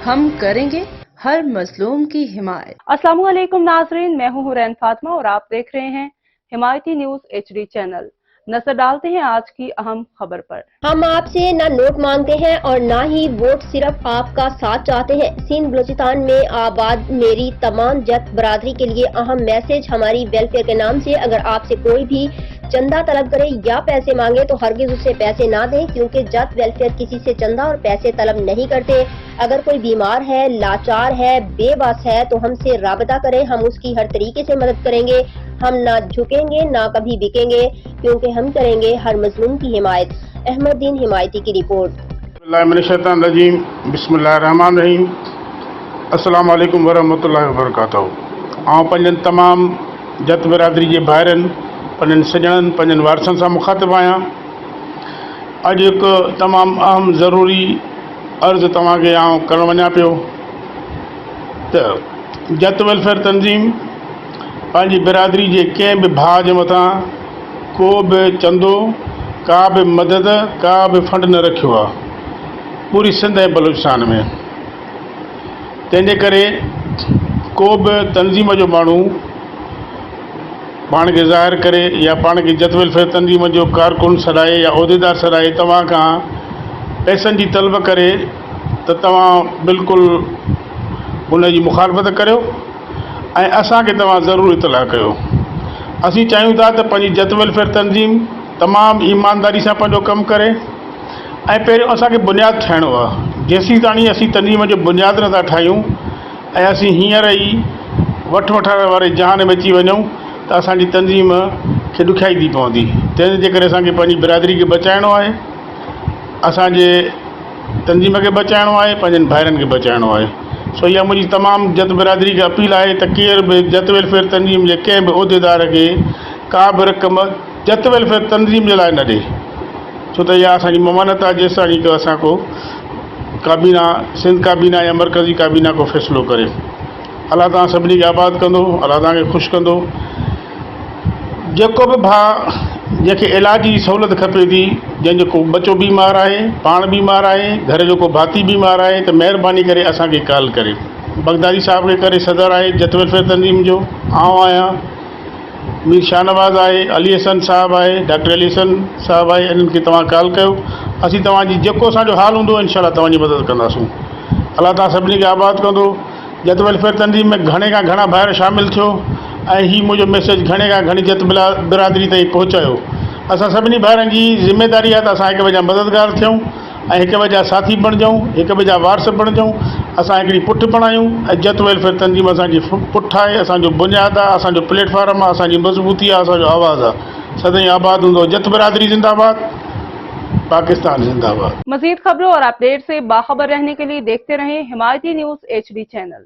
हम करेंगे हर मजलूम की हिमायत। अस्सलाम वालेकुम नाजरीन, मैं हूं हुरैन फातिमा और आप देख रहे हैं हिमायती न्यूज HD चैनल। नजर डालते हैं आज की अहम खबर पर। हम आपसे ना नोट मांगते हैं और ना ही वोट, सिर्फ आपका साथ चाहते हैं। सिंध बलूचिस्तान में आबाद मेरी तमाम जट बरादरी के लिए अहम मैसेज हमारी वेलफेयर के नाम से। अगर आपसे कोई भी चंदा तलब करे या पैसे मांगे तो हरगिज उससे पैसे ना दें, क्योंकि जट वेलफेयर किसी से चंदा और पैसे तलब नहीं करते। अगर कोई बीमार है, लाचार है, बेबस है तो हमसे राबता करें, हम उसकी हर तरीके से मदद करेंगे। हम ना झुकेंगे ना कभी बिकेंगे, क्योंकि हम करेंगे हर मजलूम की हिमायत। अहमदुद्दीन हिमायती की रिपोर्ट। बिस्मिल्लाहिर्रहमानिर्रहीम। अस्सलाम वालेकुम वरहमतुल्लाहि वबरकातुहू। आउं पंहिंजनि तमाम जत बिरादरी जे भाइरनि, पंहिंजनि सॼणनि, पंहिंजनि वारसनि सां मुखातिबु आहियां। अॼु हिकु तमामु अहम ज़रूरी अर्ज़ु तव्हांखे आउं करणु वञा पियो त जत वेलफेयर तंज़ीम पंहिंजी बिरादरी जे कंहिं बि भाउ जे मथां को बि चंदो, का बि मदद, का बि फंड न रखियो आहे पूरी सिंध ऐं बलूचिस्तान में। तंहिंजे करे को बि तंज़ीम जो माण्हू पाण खे ज़ाहिर करे या पाण खे जत वेलफेयर तंज़ीम जो कारकुन सॾाए या उहिदेदार सॾाए तव्हां खां पैसनि जी तलब करे त तव्हां बिल्कुलु उन जी मुखालफ़त करियो ऐं असांखे तव्हां ज़रूरु इतलाह कयो। असीं चाहियूं था त पंहिंजी जत वेलफेयर तंज़ीम तमामु ईमानदारी सां पंहिंजो कमु करे ऐं पहिरियों असांखे बुनियादु ठाहिणो आहे। जेसीं ताणी असीं तंज़ीम जो बुनियादु नथा ठाहियूं ऐं असीं हींअर ई वठण वारे जहान में अची वञूं त असांजी तंज़ीम खे ॾुखियाई थी पवंदी। तंहिंजे करे असांखे पंहिंजी बिरादरी खे बचाइणो आहे, असांजे तंज़ीम खे बचाइणो आहे, पंहिंजनि भाइरनि खे बचाइणो आहे। सो इहा मुंहिंजी तमामु जत बिरादरी खे अपील आहे त केर बि जत वेलफेयर तंज़ीम जे कंहिं बि उहिदेदार खे का बि रक़म जत वेलफेयर तंज़ीम जे लाइ न ॾे, छो त इहा असांजी ममानत आहे। जेसि ताईं को असां को काबीना, सिंध काबीना या मरकज़ी काबीना को फ़ैसिलो करे। अलाह तव्हां सभिनी खे आबाद कंदो, अलाह तव्हांखे ख़ुशि कंदो। जेको बि भाउ जंहिंखे इलाज जी सहूलियत खपे थी, जंहिंजो को बचो बीमार आहे, पाण बीमार आहे, घर जो को भाती बीमार आहे, त महिरबानी करे असांखे कॉल करे। बगदादी साहब खे करे सदर आहे जत वेलफेयर तंज़ीम जो, आउं आहियां, मीर शाहनवाज़ आहे, अली हसन साहब आहे, डॉक्टर अली हसन साहब आहे। इन्हनि खे तव्हां कॉल कयो, असीं तव्हांजी जेको असांजो हाल हूंदो इंशाअल्लाह तव्हांजी मदद कंदासूं। अलाह तव्हां सभिनी खे आबाद कंदो। जत वेलफेयर तंज़ीम में घणे खां घणा भाइर शामिलु थियो ऐं हीउ मुंहिंजो मैसेज घणे खां घणी जत बिरादरी ताईं पहुचायो। असां सभिनी भाइरनि जी ज़िमेदारी आहे त असां हिक ॿिए जा मददगार थियूं ऐं हिक ॿिए जा साथी बणिजूं, हिक ॿिए जा वारस बणिजूं। असां हिकिड़ी पुठ बणायूं ऐं जत वेलफेयर तंज़ीम असांजी पुठ आहे, असांजो बुनियादु आहे, असांजो प्लेटफॉर्म आहे, असांजी मज़बूती आहे, असांजो आवाज़ु आहे। सदाईं आबाद हूंदो जत बिरादरी ज़िंदाबाद, पाकिस्तान ज़िंदाबाद। मज़ीद खबरों और अपडेट से बाखबर रहने के लिए देखते रहें हिमायती न्यूज HD चैनल।